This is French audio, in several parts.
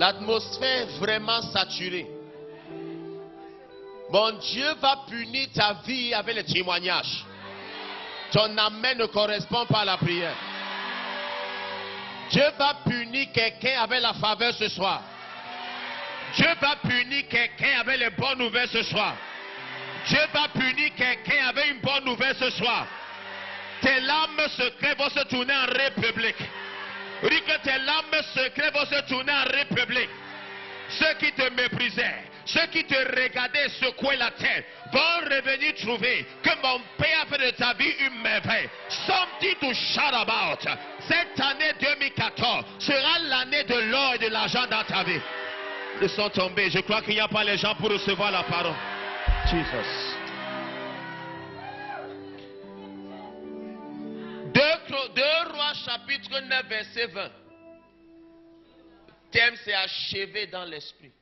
L'atmosphère est vraiment saturée. Mon Dieu va punir ta vie avec les témoignages. Ton amen ne correspond pas à la prière. Dieu va punir quelqu'un avec la faveur ce soir. Dieu va punir quelqu'un avec les bonnes nouvelles ce soir. Dieu va punir quelqu'un avec une bonne nouvelle ce soir. Tes larmes secrètes vont se tourner en république. Dis que tes larmes secrètes vont se tourner en république. Ceux qui te méprisaient, ceux qui te regardaient secouer la tête, vont revenir trouver que mon Père a fait de ta vie une merveille. Something to shout about. Cette année 2014 sera l'année de l'or et de l'argent dans ta vie. Ils sont tombés. Je crois qu'il n'y a pas les gens pour recevoir la parole. Jesus. 2 Rois chapitre 9 verset 20. Le thème c'est achevé dans l'esprit.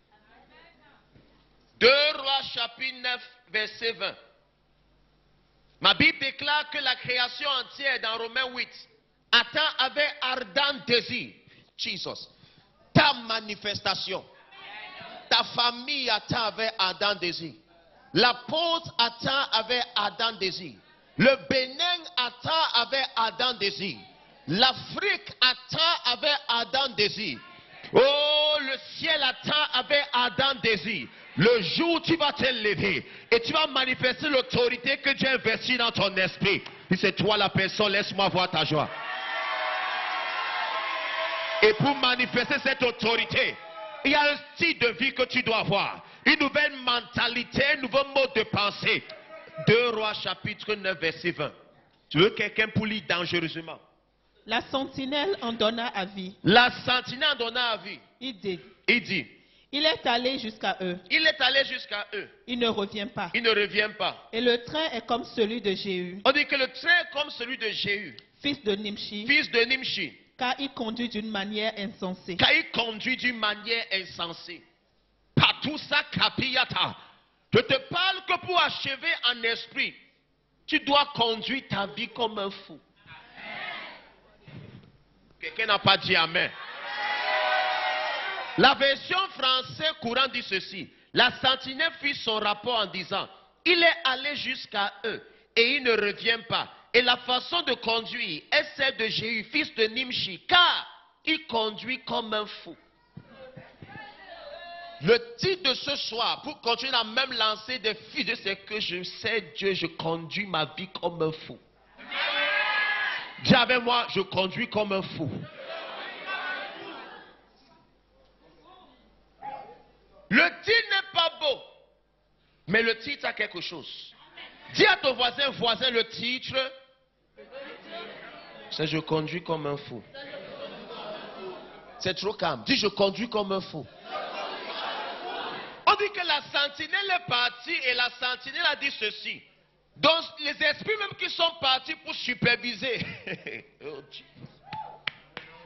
2 Rois chapitre 9 verset 20. Ma Bible déclare que la création entière dans Romains 8 attend avec ardent désir, Jesus, ta manifestation. Ta famille attend avec ardent désir. L'apôtre attend avec ardent désir. Le Bénin attend avec ardent désir. L'Afrique attend avec ardent désir. Oh, le ciel attend avec ardent désir. Le jour où tu vas te lever et tu vas manifester l'autorité que Dieu a investie dans ton esprit. Et c'est toi la personne, laisse-moi voir ta joie. Et pour manifester cette autorité, il y a un style de vie que tu dois avoir. Une nouvelle mentalité, un nouveau mode de pensée. 2 Rois chapitre 9 verset 20. Tu veux quelqu'un pour lire dangereusement? La sentinelle en donna avis. La sentinelle en donna avis. Il dit. Il est allé jusqu'à eux. Il est allé jusqu'à eux. Il ne revient pas. Il ne revient pas. Et le train est comme celui de Jéhu. On dit que le train est comme celui de Jéhu. Fils de Nimshi. Fils de Nimshi. Car il conduit d'une manière insensée. Car il conduit d'une manière insensée. Partout ça, capillata. Je te parle que pour achever en esprit, tu dois conduire ta vie comme un fou. Quelqu'un n'a pas dit amen. La version française courante dit ceci. La sentinelle fit son rapport en disant, il est allé jusqu'à eux et il ne revient pas. Et la façon de conduire est celle de Jéhu, fils de Nimshi, car il conduit comme un fou. Le titre de ce soir, pour continuer la même lancée des fils, c'est que je sais Dieu, je conduis ma vie comme un fou. Dis avec moi, je conduis comme un fou. Le titre n'est pas beau, mais le titre a quelque chose. Dis à ton voisin, le titre, c'est je conduis comme un fou. C'est trop calme. Dis je conduis comme un fou. On dit que la sentinelle est partie et la sentinelle a dit ceci. Donc les esprits même qui sont partis pour superviser. Oh,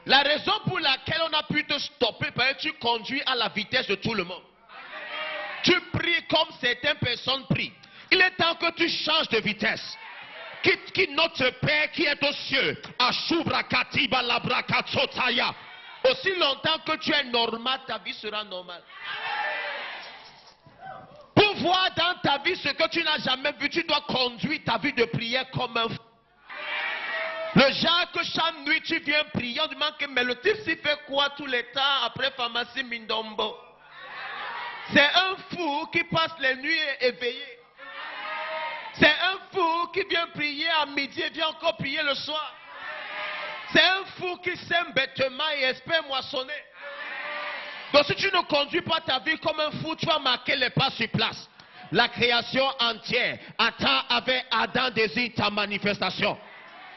la raison pour laquelle on a pu te stopper, parce que tu conduis à la vitesse de tout le monde. Tu pries comme certaines personnes prient. Il est temps que tu changes de vitesse. Qui notre Père qui est aux cieux. Aussi longtemps que tu es normal, ta vie sera normale. Pour voir dans ta vie ce que tu n'as jamais vu, tu dois conduire ta vie de prière comme un fou. Le genre que chaque nuit tu viens prier, on demande que mais le type s'il fait quoi tous les temps après pharmacie Mindombo? C'est un fou qui passe les nuits éveillé. C'est un fou qui vient prier à midi et vient encore prier le soir. C'est un fou qui sème bêtement et espère moissonner. Donc si tu ne conduis pas ta vie comme un fou, tu vas marquer les pas sur place. La création entière attend avec ardent désir ta manifestation.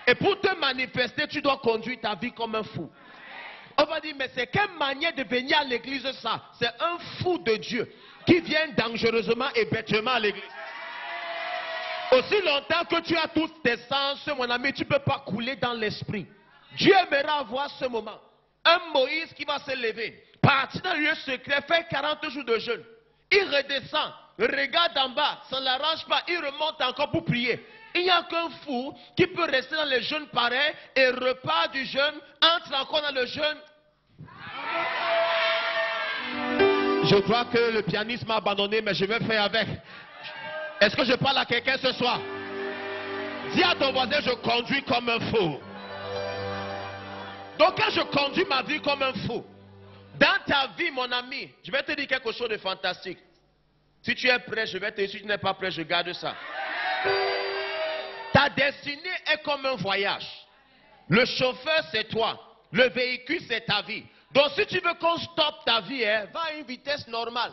Et pour te manifester, tu dois conduire ta vie comme un fou. On va dire, mais c'est quelle manière de venir à l'église ça? C'est un fou de Dieu qui vient dangereusement et bêtement à l'église. Aussi longtemps que tu as tous tes sens, mon ami, tu ne peux pas couler dans l'esprit. Dieu aimera avoir ce moment. Un Moïse qui va se lever, partir dans le lieu secret, faire 40 jours de jeûne. Il redescend, regarde en bas, ça ne l'arrange pas, il remonte encore pour prier. Il n'y a qu'un fou qui peut rester dans le jeûne pareil et repart du jeûne, entre encore dans le jeûne. Je crois que le pianiste m'a abandonné, mais je vais faire avec. Est-ce que je parle à quelqu'un ce soir? Dis à ton voisin, je conduis comme un fou. Donc quand je conduis ma vie comme un fou, dans ta vie, mon ami, je vais te dire quelque chose de fantastique. Si tu es prêt, je vais te dire. Si tu n'es pas prêt, je garde ça. Ta destinée est comme un voyage. Le chauffeur, c'est toi. Le véhicule, c'est ta vie. Donc si tu veux qu'on stoppe ta vie, va à une vitesse normale.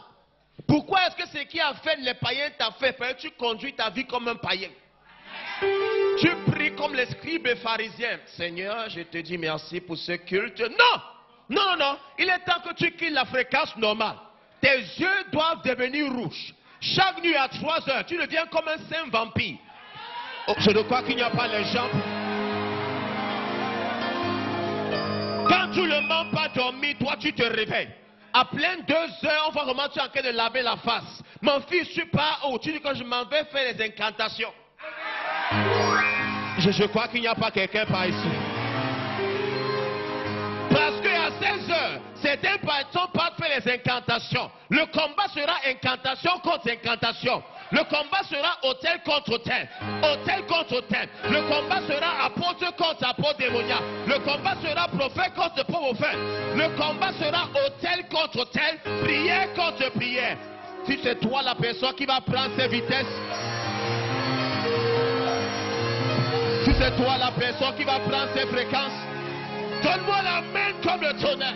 Pourquoi est-ce que ce qui a fait les païens t'a fait? Parce que tu conduis ta vie comme un païen. Tu pries comme les scribes et pharisiens. Seigneur, je te dis merci pour ce culte. Non! Non, non, non. Il est temps que tu quittes la fréquence normale. Tes yeux doivent devenir rouges. Chaque nuit à 3 heures, tu deviens comme un saint vampire. Oh, je ne crois qu'il n'y a pas les jambes. Quand tu ne mens pas dormir, toi tu te réveilles. À plein 2 heures, on va comment tu es en train de laver la face. Mon fils, je suis pas haut. Tu dis que je m'en vais faire les incantations. Je crois qu'il n'y a pas quelqu'un par ici. Parce qu'à 16 heures, certains personnes partent faire les incantations. Le combat sera incantation contre incantation. Le combat sera hôtel contre hôtel. Hôtel contre hôtel. Le combat sera apôtre contre apôtre démoniaque. Le combat sera prophète contre prophète. Le combat sera hôtel contre hôtel. Prière contre prière. Si c'est toi la personne qui va prendre ses vitesses. Si c'est toi la personne qui va prendre ses fréquences. Donne-moi la main comme le tonnerre.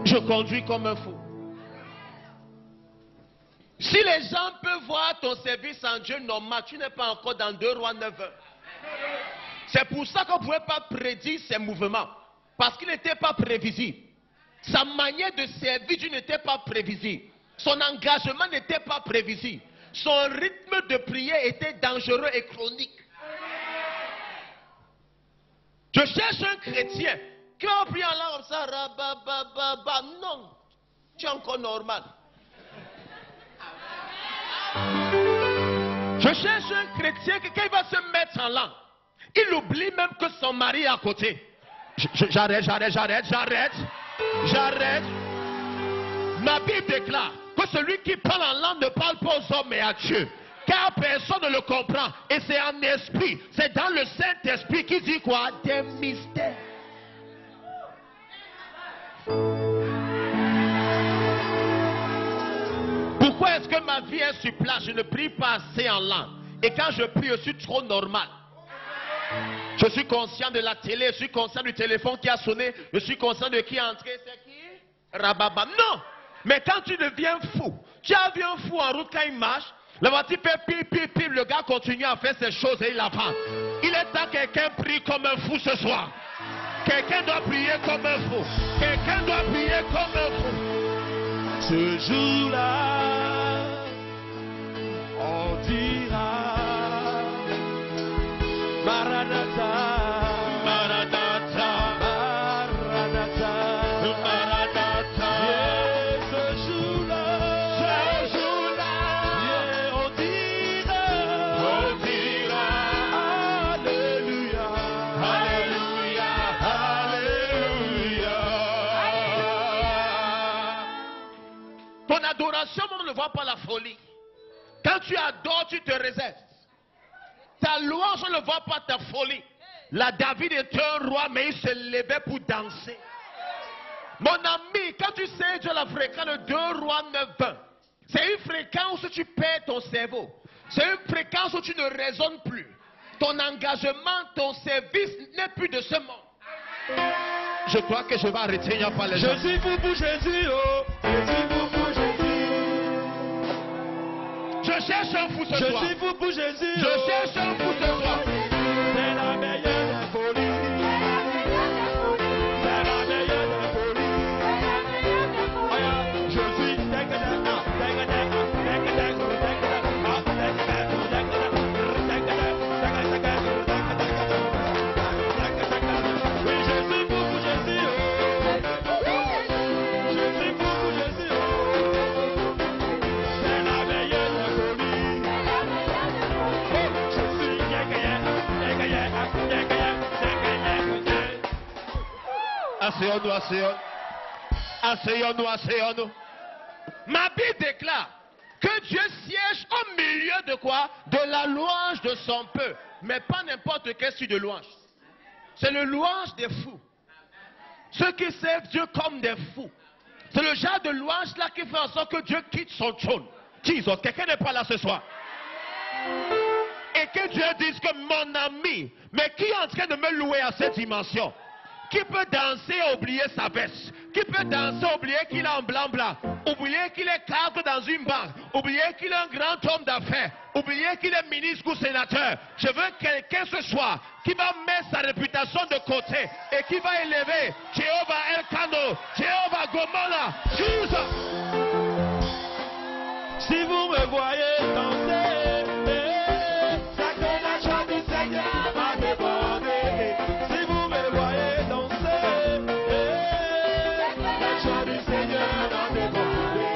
Je conduis comme un fou. Si les gens peuvent voir ton service en Dieu normal, tu n'es pas encore dans 2 Rois 9. C'est pour ça qu'on ne pouvait pas prédire ses mouvements. Parce qu'il n'était pas prévisible. Sa manière de servir Dieu n'était pas prévisible. Son engagement n'était pas prévisible. Son rythme de prière était dangereux et chronique. Je cherche un chrétien qui va prier en langue comme ça, non, tu es encore normal. Je cherche un chrétien qui, quand il va se mettre en langue, il oublie même que son mari est à côté. J'arrête. Ma Bible déclare que celui qui parle en langue ne parle pas aux hommes mais à Dieu. Car personne ne le comprend. Et c'est en esprit. C'est dans le Saint-Esprit qui dit quoi? Des mystères. Pourquoi est-ce que ma vie est sur place? Je ne prie pas assez en langue. Et quand je prie, je suis trop normal. Je suis conscient de la télé, je suis conscient du téléphone qui a sonné, je suis conscient de qui est entré. C'est qui? Rababa. Non! Mais quand tu deviens fou, tu as vu un fou en route quand il marche, la voiture fait pip, le gars continue à faire ses choses et il avance. Il est temps que quelqu'un prie comme un fou ce soir. Quelqu'un doit prier comme un fou. Quelqu'un doit prier comme un fou. Ce jour-là, on dira Maranatha, Maranatha, Maranatha, Maranatha. Yeah, ce jour-là, yeah, on dira, Alléluia, Alléluia, Alléluia. Ton adoration, on ne voit pas la folie. Quand tu adores, tu te réserves. Ta louange, on ne voit pas ta folie. La David est un roi, mais il se levait pour danser. Mon ami, quand tu sais de la fréquence de 2 Rois 9, c'est une fréquence où tu perds ton cerveau. C'est une fréquence où tu ne raisonnes plus. Ton engagement, ton service n'est plus de ce monde. Je crois que je vais arrêter, il n'y a pas les gens. Je suis fou pour Jésus, oh. Je suis fou pour Jésus. Je cherche un fou ce Je soir. suis fou pour Jésus, Je oh. cherche un fou ce soir. C'est la meilleure des folies. C'est la meilleure des folies. Oh yeah. Je suis oui, je suis fou pour Jésus, oh. Je suis fou pour Jésus, oh. C'est la meilleure des folies. Oh, je suis yeah. Asseyons-nous, asseyons-nous. Asseyons-nous, asseyons-nous. Ma Bible déclare que Dieu siège au milieu de quoi? De la louange de son peuple. Mais pas n'importe quel style de louange. C'est le louange des fous. Ceux qui servent Dieu comme des fous. C'est le genre de louange là qui fait en sorte que Dieu quitte son trône. Jesus, quelqu'un n'est pas là ce soir. Et que Dieu dise que mon ami, mais qui est en train de me louer à cette dimension? Qui peut danser et oublier sa veste? Qui peut danser et oublier qu'il est en blanc-blanc? Oublier qu'il est cadre dans une banque? Oublier qu'il est un grand homme d'affaires? Oublier qu'il est ministre ou sénateur? Je veux quelqu'un ce soir qui va mettre sa réputation de côté et qui va élever Jéhovah Elkano, Jéhovah Gomorrah, Jesus. Si vous me voyez danser, c'est que la joie du Seigneur m'a débordé. Si vous me voyez danser, la joie du Seigneur m'a débordé.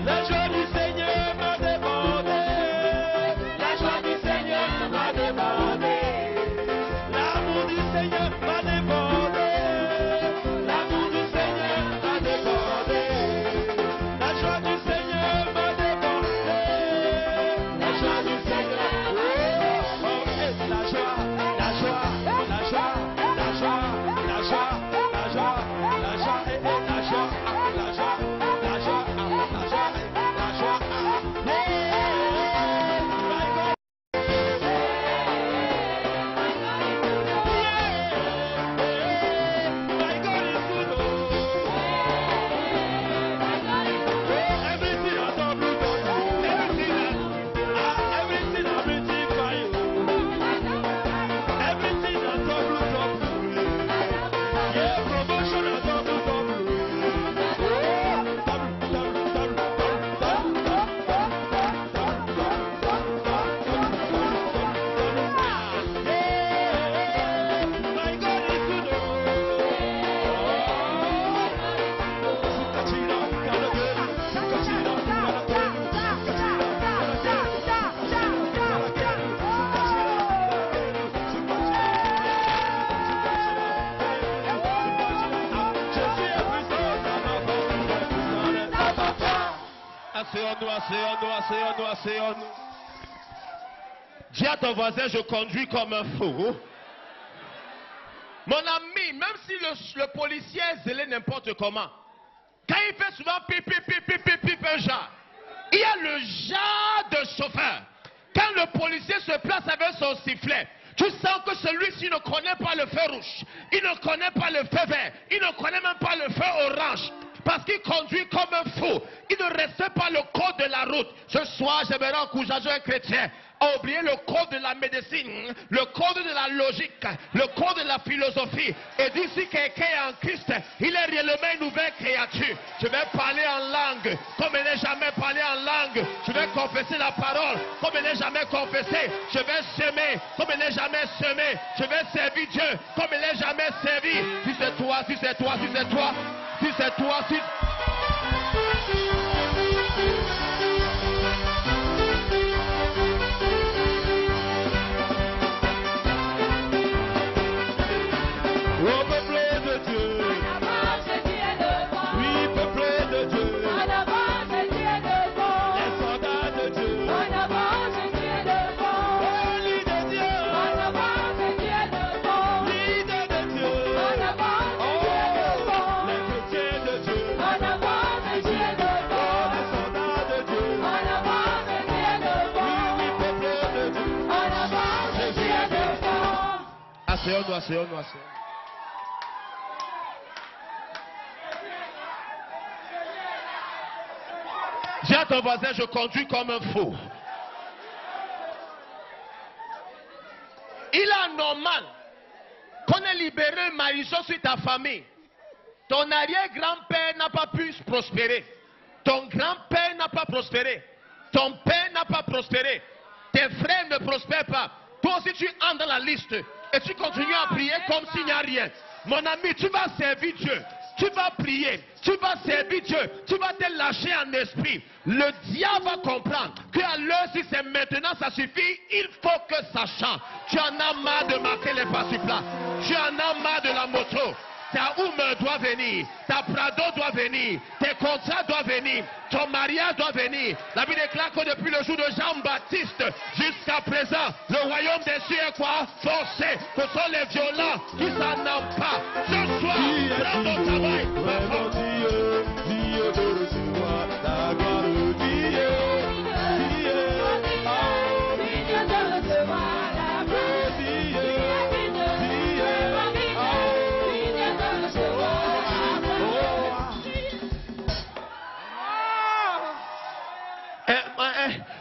La joie du Seigneur m'a débordé. La joie du Seigneur m'a débordé. L'amour du Seigneur m'a débordé. L'amour du Seigneur m'a débordé. La joie du Seigneur m'a débordé. La joie du Seigneur. Oh, la joie, la joie, la joie, la joie, la joie, la joie, la joie, la joie, la joie, la joie, la joie, my God is good. Everything I talk about, everything I written for you. Everything I talk about, yeah, promotion I talk about. My God is good. Asseyons-nous, asseyons-nous, asseyons-nous, asseyons-nous. Dis à ton voisin, je conduis comme un fou. Mon ami, même si le policier est zélé n'importe comment, quand il fait souvent pip, pip, pip, pip, pip, pip, un genre, il y a le genre de chauffeur. Quand le policier se place avec son sifflet, tu sens que celui-ci ne connaît pas le feu rouge, il ne connaît pas le feu vert, il ne connaît même pas le feu orange. Parce qu'il conduit comme un fou. Il ne respecte pas le code de la route. Ce soir, j'aimerais encourager un chrétien à oublier le code de la médecine, le code de la logique, le code de la philosophie. Et d'ici quelqu'un est en Christ, il est réellement une nouvelle créature. Je vais parler en langue comme il n'est jamais parlé en langue. Je vais confesser la parole comme il n'est jamais confessé. Je vais semer comme il n'est jamais semé. Je vais servir Dieu comme il n'est jamais servi. Si c'est toi, si c'est toi, si c'est toi. Si c'est toi, si... Oh, peuple de Dieu, oui, peuple de Dieu, les soldats de Dieu, oh, lit de Dieu, lit de Dieu, oh, les chrétiens de Dieu, oh, les soldats de Dieu, oui, peuple de Dieu, Asseyons-nous, asseyons-nous, asseyons-nous. Dis à ton voisin, je conduis comme un fou. Il est anormal qu'on ait libéré une malédiction sur ta famille. Ton arrière-grand-père n'a pas pu prospérer. Ton grand-père n'a pas prospéré. Ton père n'a pas prospéré. Tes frères ne prospèrent pas. Toi aussi tu entres dans la liste et tu continues à prier comme s'il n'y a rien. Mon ami, tu vas servir Dieu. Tu vas prier, tu vas servir Dieu, tu vas te lâcher en esprit. Le diable va comprendre qu'à l'heure, si c'est maintenant, ça suffit, il faut que ça change. Tu en as marre de marquer les pas sur place. Tu en as marre de la moto. ta Oum doit venir, ta Prado doit venir, tes contrats doivent venir, ton mariage doit venir. La Bible déclare que depuis le jour de Jean-Baptiste jusqu'à présent, le royaume des cieux est quoi? Forcé. Ce sont les violents qui s'en pas. Ce soir, prends ton travail. Vraiment Dieu, Dieu de recevoir la gloire de Dieu.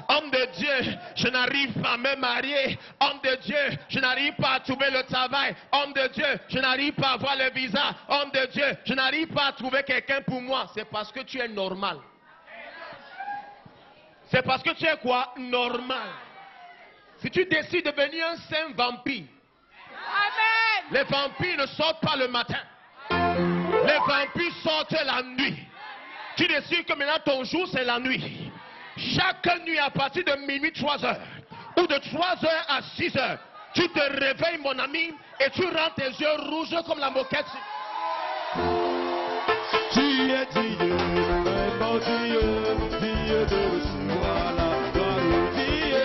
Homme de Dieu, je n'arrive pas à me marier. Homme de Dieu, je n'arrive pas à trouver le travail. Homme de Dieu, je n'arrive pas à avoir le visa. Homme de Dieu, je n'arrive pas à trouver quelqu'un pour moi. C'est parce que tu es normal. C'est parce que tu es quoi? Normal. Si tu décides de devenir un saint vampire, Amen. les vampires ne sortent pas le matin. Les vampires sortent la nuit. Tu décides que maintenant ton jour c'est la nuit. Chaque nuit à partir de minuit 3 heures ou de 3 heures à 6 heures, tu te réveilles mon ami et tu rends tes yeux rouges comme la moquette. Tu es Dieu, vraiment Dieu, Dieu de recevoir la gloire de Dieu.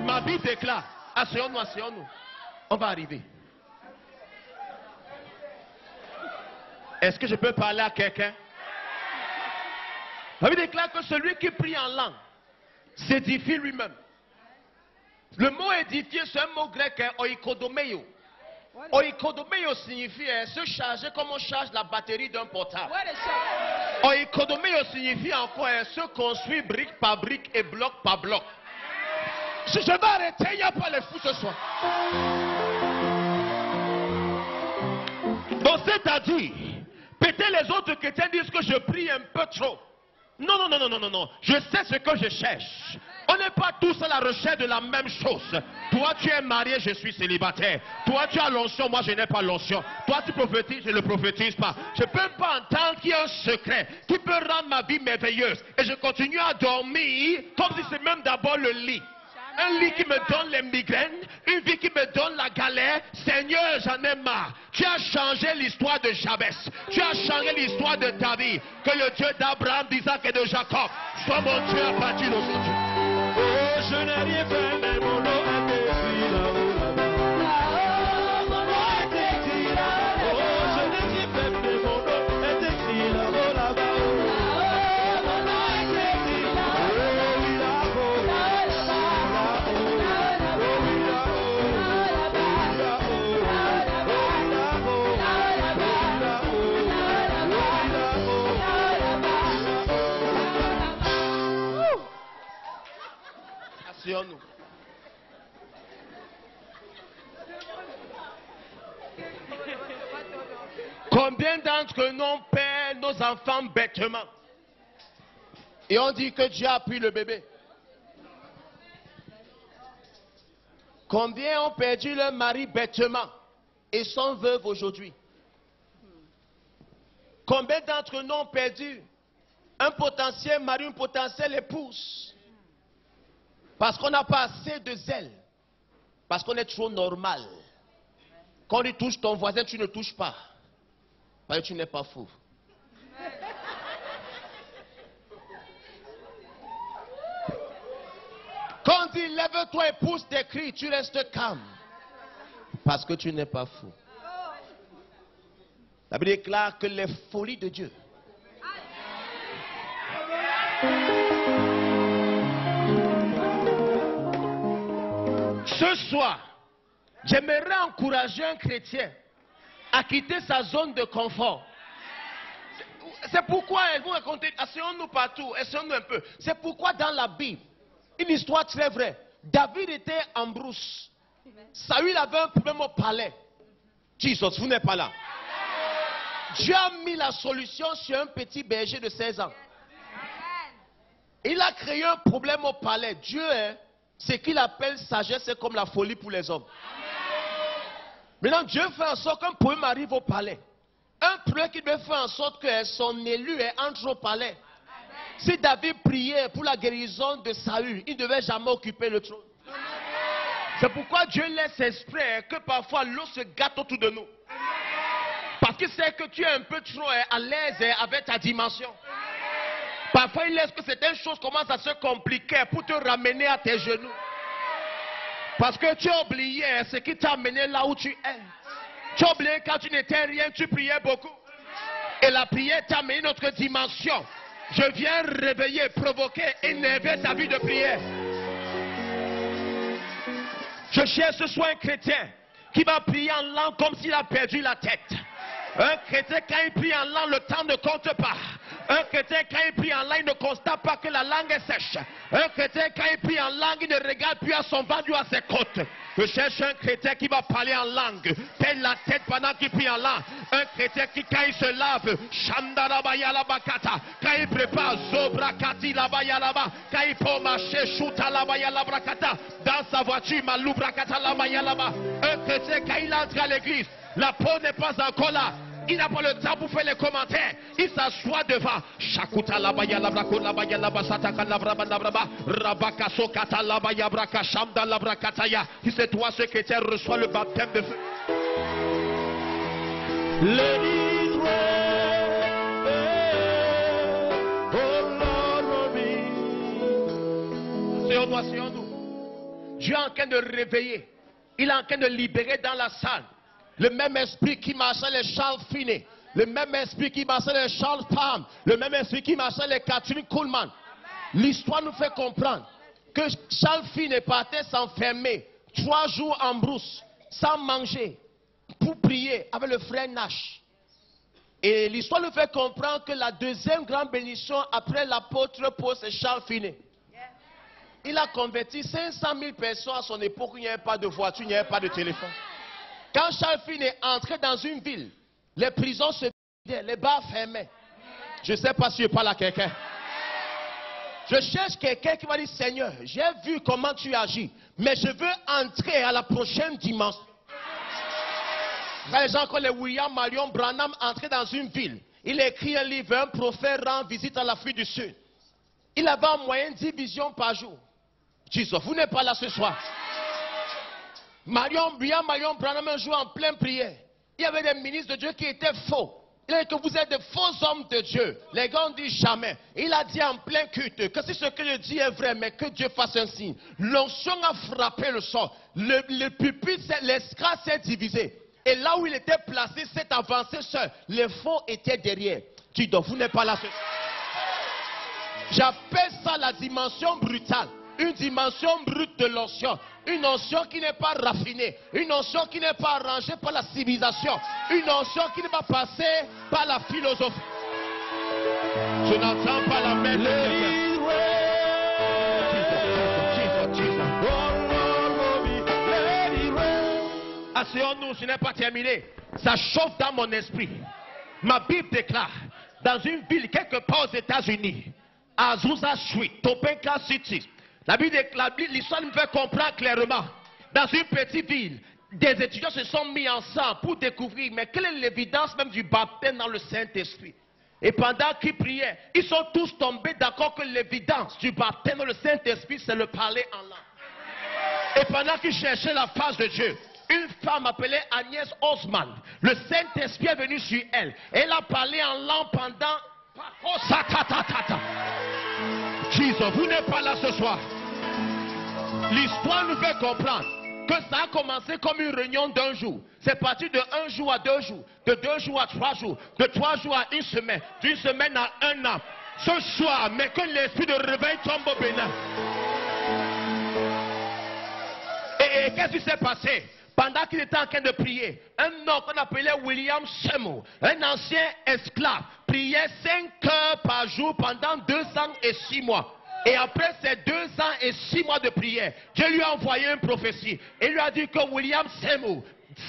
Ma Bible déclare, asseyons-nous, asseyons-nous. On va arriver. Est-ce que je peux parler à quelqu'un? La Bible déclare que celui qui prie en langue s'édifie lui-même. Le mot édifier, c'est un mot grec, oikodomeo. Oikodomeo signifie se charger comme on charge la batterie d'un portable. Oikodomeo signifie encore se construire brique par brique et bloc par bloc. Si je vais arrêter, il n'y a pas les fous ce soir. Donc c'est-à-dire, peut-être les autres chrétiens disent que je prie un peu trop. Non, non, non, non, non, non, non. Je sais ce que je cherche. On n'est pas tous à la recherche de la même chose. Toi, tu es marié, je suis célibataire. Toi, tu as l'onction, moi, je n'ai pas l'onction. Toi, tu prophétises, je ne le prophétise pas. Je ne peux pas entendre qu'il y a un secret qui peut rendre ma vie merveilleuse. Et je continue à dormir comme si c'est même d'abord le lit. Un lit qui me donne les migraines, une vie qui me donne la galère. Seigneur, j'en ai marre. Tu as changé l'histoire de Jabès. Tu as changé l'histoire de David. Que le Dieu d'Abraham, d'Isaac et de Jacob soit mon Dieu à partir d'aujourd'hui. Oh, je n'ai rien fait, mais mon nom est écrit là-haut, là-bas. Mon nom est écrit là-haut. Oh, je n'ai rien fait, mais mon nom est écrit là-haut, là-bas. Mon nom est écrit là-haut. Oh, oui, là-haut. Asseyons-nous. Combien d'entre nous on perd nos enfants bêtement? Et on dit que Dieu a pris le bébé. Combien ont perdu leur mari bêtement et sont veuves aujourd'hui? Combien d'entre nous ont perdu un potentiel mari, une potentielle épouse? Parce qu'on n'a pas assez de zèle. Parce qu'on est trop normal. Quand il touche ton voisin, tu ne touches pas. Parce que tu n'es pas fou. Quand il dit lève-toi et pousse tes cris, tu restes calme. Parce que tu n'es pas fou. La Bible déclare que les folies de Dieu. Ce soir, j'aimerais encourager un chrétien à quitter sa zone de confort. C'est pourquoi elles vont raconter, asseyons-nous partout, essayons-nous un peu. C'est pourquoi dans la Bible, une histoire très vraie, David était en brousse. Saül avait un problème au palais. Jesus, vous n'êtes pas là. Dieu a mis la solution sur un petit berger de 16 ans. Il a créé un problème au palais. Dieu est ce qu'il appelle sagesse, c'est comme la folie pour les hommes. Maintenant, Dieu fait en sorte qu'un problème arrive au palais. Un problème qui devait faire en sorte que son élu entre au palais. Si David priait pour la guérison de Saül, il ne devait jamais occuper le trône. C'est pourquoi Dieu laisse exprès que parfois l'eau se gâte autour de nous. Parce qu'il sait que tu es un peu trop à l'aise avec ta dimension. Parfois il laisse que certaines choses commencent à se compliquer pour te ramener à tes genoux. Parce que tu as oublié ce qui t'a amené là où tu es. Tu as oublié quand tu n'étais rien, tu priais beaucoup. Et la prière t'a amené notre dimension. Je viens réveiller, provoquer, énerver ta vie de prière. Je cherche ce soir un chrétien qui va prier en langue comme s'il a perdu la tête. Un chrétien, quand il prie en langue, le temps ne compte pas. Un chrétien, quand il prie en langue, il ne constate pas que la langue est sèche. Un chrétien, quand il prie en langue, il ne regarde plus à son ventre ou à ses côtes. Je cherche un chrétien qui va parler en langue, pèle la tête pendant qu'il prie en langue. Un chrétien qui, quand il se lave, Shandarabaya-labakata, quand il prépare Zobrakati labayalaba, quand il peut marcher, Shutalabayalabrakata, dans sa voiture, Malubrakata labayalaba. Un chrétien, quand il entre à l'église, la peau n'est pas encore là. Il n'a pas le temps pour faire les commentaires. Il s'assoit devant. Shakuta labaya labrako labaya labasataka labraba rabakaso kata labaya braka shamda labrakataya. Si c'est toi ce chrétien, reçoit le baptême de feu. Let it rain, oh Lord, on me. Asseyons-nous, asseyons-nous. Dieu est en train de réveiller. Il est en train de libérer dans la salle. Le même esprit qui marchait les Charles Finney, le même esprit qui marchait les Charles Palm, le même esprit qui marchait les Catherine Kuhlman. L'histoire nous fait comprendre que Charles Finney partait s'enfermer 3 jours en brousse, sans manger, pour prier avec le frère Nash. Et l'histoire nous fait comprendre que la deuxième grande bénédiction après l'apôtre Paul, c'est Charles Finney. Il a converti 500 000 personnes à son époque où il n'y avait pas de voiture, il n'y avait pas de téléphone. Quand Charles Finney est entré dans une ville, les prisons se vidaient, les bars fermaient. Je ne sais pas si je parle à quelqu'un. Je cherche quelqu'un qui va dire, Seigneur, j'ai vu comment tu agis, mais je veux entrer à la prochaine dimension. Quand les gens comme les William Marion Branham entraient dans une ville, il a écrit un livre, un prophète rend visite à l'Afrique du Sud. Il avait en moyenne 10 visions par jour. Jesus, vous n'êtes pas là ce soir. Marion Branham un jour en pleine prière. Il y avait des ministres de Dieu qui étaient faux. Il a dit que vous êtes de faux hommes de Dieu. Les gars ont dit jamais. Il a dit en plein culte que si ce que je dis est vrai, mais que Dieu fasse un signe. L'onction a frappé le sol. Le pupitre, l'esclave s'est divisé. Et là où il était placé, s'est avancé seul. Les faux étaient derrière. Tu dis, vous n'êtes pas là. J'appelle ça la dimension brutale. Une dimension brute de l'onction. Une onction qui n'est pas raffinée. Une onction qui n'est pas arrangée par la civilisation. Une onction qui n'est pas passée par la philosophie. Je n'entends pas la même. Asseyons-nous, ce n'est pas terminé. Ça chauffe dans mon esprit. Ma Bible déclare, dans une ville quelque part aux États-Unis, à Azusa Street, Topeka City, l'histoire nous fait comprendre clairement. Dans une petite ville, des étudiants se sont mis ensemble pour découvrir, mais quelle est l'évidence même du baptême dans le Saint-Esprit? Et pendant qu'ils priaient, ils sont tous tombés d'accord que l'évidence du baptême dans le Saint-Esprit, c'est le parler en langue. Et pendant qu'ils cherchaient la face de Dieu, une femme appelée Agnès Osman, le Saint-Esprit est venu sur elle. Elle a parlé en langue pendant... Oh, Jesus, vous n'êtes pas là ce soir. L'histoire nous fait comprendre que ça a commencé comme une réunion d'un jour. C'est parti de 1 jour à 2 jours, de 2 jours à 3 jours, de 3 jours à 1 semaine, d'une semaine à 1 an. Ce soir, mais que l'esprit de réveil tombe au Bénin. Et qu'est-ce qui s'est passé? Pendant qu'il était en train de prier, un homme qu'on appelait William Seymour, un ancien esclave, priait 5 heures par jour pendant 2 ans et 6 mois. Et après ces 2 ans et 6 mois de prière, Dieu lui a envoyé une prophétie. Et lui a dit que William Seymour,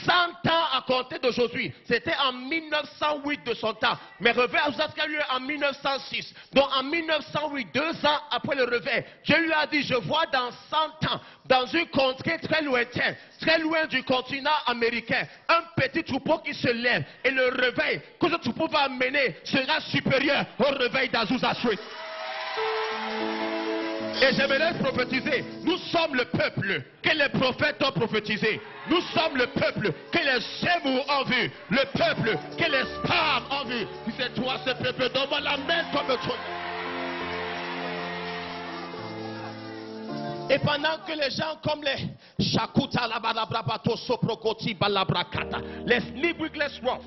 100 ans à compter d'aujourd'hui, c'était en 1908 de son temps. Mais réveil a eu lieu en 1906. Donc en 1908, 2 ans après le réveil, Dieu lui a dit, je vois dans 100 ans, dans une contrée très lointaine, très loin du continent américain, un petit troupeau qui se lève. Et le réveil que ce troupeau va amener sera supérieur au réveil d'Azusa Street. Et j'aimerais prophétiser. Nous sommes le peuple que les prophètes ont prophétisé. Nous sommes le peuple que les Gémeaux ont vu. Le peuple que les femmes ont vu. Si c'est toi, ce peuple, donne-moi la main comme le trône. Et pendant que les gens comme les Shakuta, Labarabrabato, Soprokoti, Balabrakata, les Nibwigles-Wolf,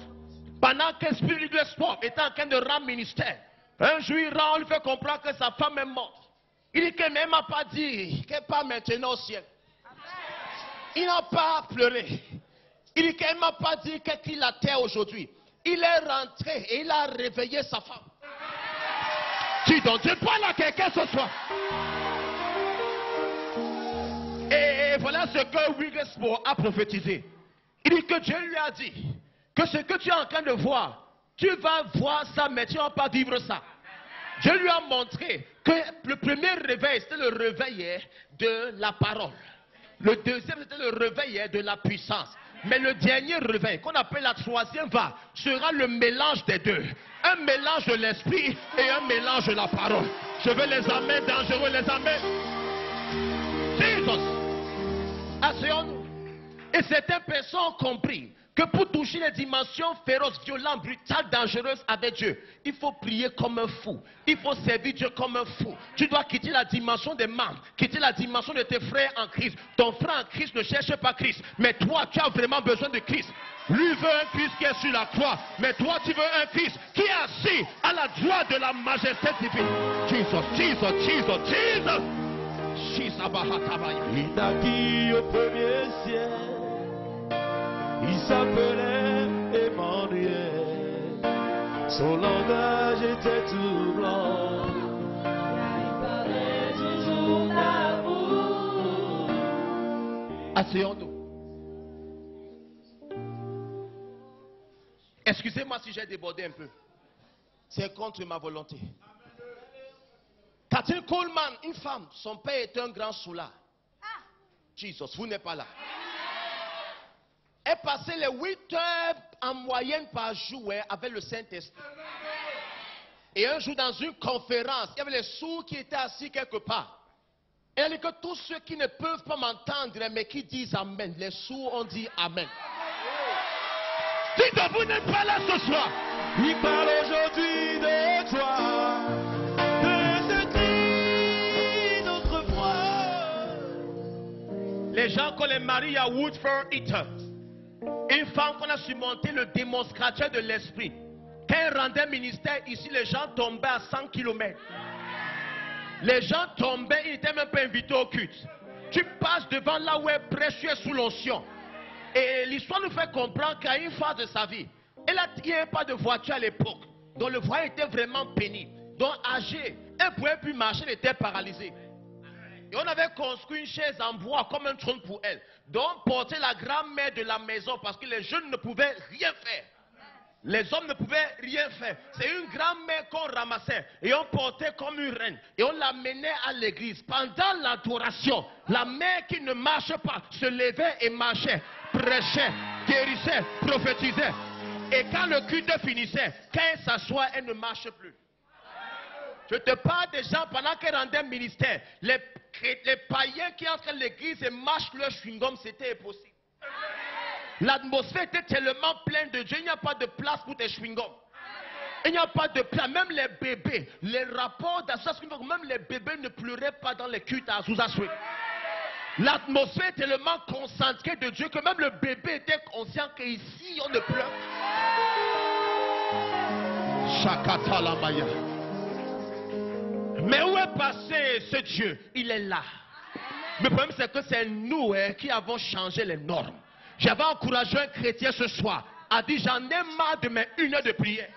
pendant que Spirit-Wolf était en train de rendre ministère, un jour il rend, on lui fait comprendre que sa femme est morte. Il dit qu'elle ne m'a pas dit qu'elle n'est pas maintenant au ciel. Il n'a pas pleuré. Il dit qu'elle ne m'a pas dit qu'elle quitte la terre aujourd'hui. Il est rentré et il a réveillé sa femme. Dis donc, Dieu parle à quelqu'un ce soir. Et voilà ce que Wigglesworth a prophétisé. Il dit que Dieu lui a dit que ce que tu es en train de voir, tu vas voir ça, mais tu ne vas pas vivre ça. Dieu lui a montré que le premier réveil, c'était le réveil de la parole. Le deuxième, c'était le réveil de la puissance. Mais le dernier réveil, qu'on appelle la troisième vague, sera le mélange des deux. Un mélange de l'esprit et un mélange de la parole. Je veux les amens dangereux, les amens. Jesus. Asseyons-nous. Et certaines personnes ont compris que pour toucher les dimensions féroces, violentes, brutales, dangereuses avec Dieu, il faut prier comme un fou. Il faut servir Dieu comme un fou. Tu dois quitter la dimension des membres, quitter la dimension de tes frères en Christ. Ton frère en Christ ne cherche pas Christ, mais toi, tu as vraiment besoin de Christ. Lui veut un Christ qui est sur la croix, mais toi, tu veux un Christ qui est assis à la droite de la majesté divine. Jesus, Jesus, Jesus, Jesus. Il naquit au premier ciel. Il s'appelait Emmanuel. Son langage était tout blanc. Il parlait toujours d'amour. Asseyons-nous. Excusez-moi si j'ai débordé un peu. C'est contre ma volonté. Catherine Coleman, une femme, son père était un grand soulard. Jesus, vous n'êtes pas là. Elle passait les 8 heures en moyenne par jour avec le Saint-Esprit. Et un jour, dans une conférence, il y avait les sourds qui étaient assis quelque part. Et elle dit que tous ceux qui ne peuvent pas m'entendre, mais qui disent Amen, les sourds ont dit Amen. Dites-vous, vous n'êtes pas là ce soir. Il parle aujourd'hui de toi, de ce cri d'autrefois. Les gens qu'on les marie à Woodford Eaton. Une femme qu'on a surmonté le démonstrateur de l'esprit. Quand elle rendait ministère ici, les gens tombaient à 100 km. Les gens tombaient, ils n'étaient même pas invités au culte. Tu passes devant là où elle prêche, tu es sous l'onction. Et l'histoire nous fait comprendre qu'à une phase de sa vie, il n'y avait pas de voiture à l'époque. Donc le voyage était vraiment pénible. Donc âgée, elle ne pouvait plus marcher, elle était paralysée. Et on avait construit une chaise en bois comme un trône pour elle. Donc on portait la grand-mère de la maison parce que les jeunes ne pouvaient rien faire. Les hommes ne pouvaient rien faire. C'est une grand-mère qu'on ramassait et on portait comme une reine. Et on l'amenait à l'église. Pendant l'adoration, la mère qui ne marche pas se levait et marchait, prêchait, guérissait, prophétisait. Et quand le culte finissait, quand elle s'assoit, elle ne marche plus. Je te parle des gens pendant qu'elle rendait ministère. Les païens qui entrent à l'église et marchent leur chewing-gum, c'était impossible. L'atmosphère était tellement pleine de Dieu, il n'y a pas de place pour tes chewing-gums. Il n'y a pas de place, même les bébés, les rapports d'association, même les bébés ne pleuraient pas dans les cultes à Azusa-Sué. L'atmosphère est tellement concentrée de Dieu que même le bébé était conscient qu'ici on ne pleure. Shakata la Maya. Mais où est passé ce Dieu? Il est là. Le problème c'est que c'est nous qui avons changé les normes. J'avais encouragé un chrétien ce soir à dire j'en ai marre de mes 1 heure de prière.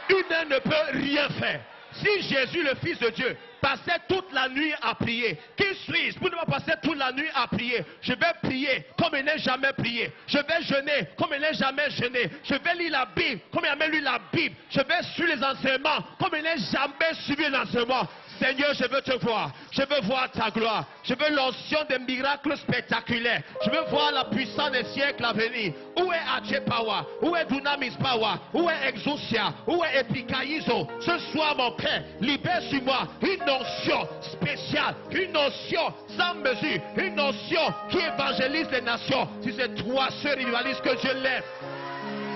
1 heure ne peut rien faire. Si Jésus, le Fils de Dieu, passait toute la nuit à prier, qui suis-je pour ne pas passer toute la nuit à prier? Je vais prier comme il n'a jamais prié. Je vais jeûner comme il n'a jamais jeûné. Je vais lire la Bible comme il n'a jamais lu la Bible. Je vais suivre les enseignements comme il n'a jamais suivi l'enseignement. Seigneur, je veux te voir. Je veux voir ta gloire. Je veux l'onction des miracles spectaculaires. Je veux voir la puissance des siècles à venir. Où est Adje Power? Où est Dunamis Power? Où est Exousia? Où est Epikaizo? Ce soir, mon Père, libère sur moi une onction spéciale, une onction sans mesure, une onction qui évangélise les nations. Si c'est toi, sœur rivaliste, que je lève,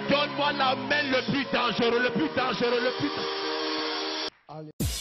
donne-moi la main le plus dangereux, le plus dangereux, le plus dangereux.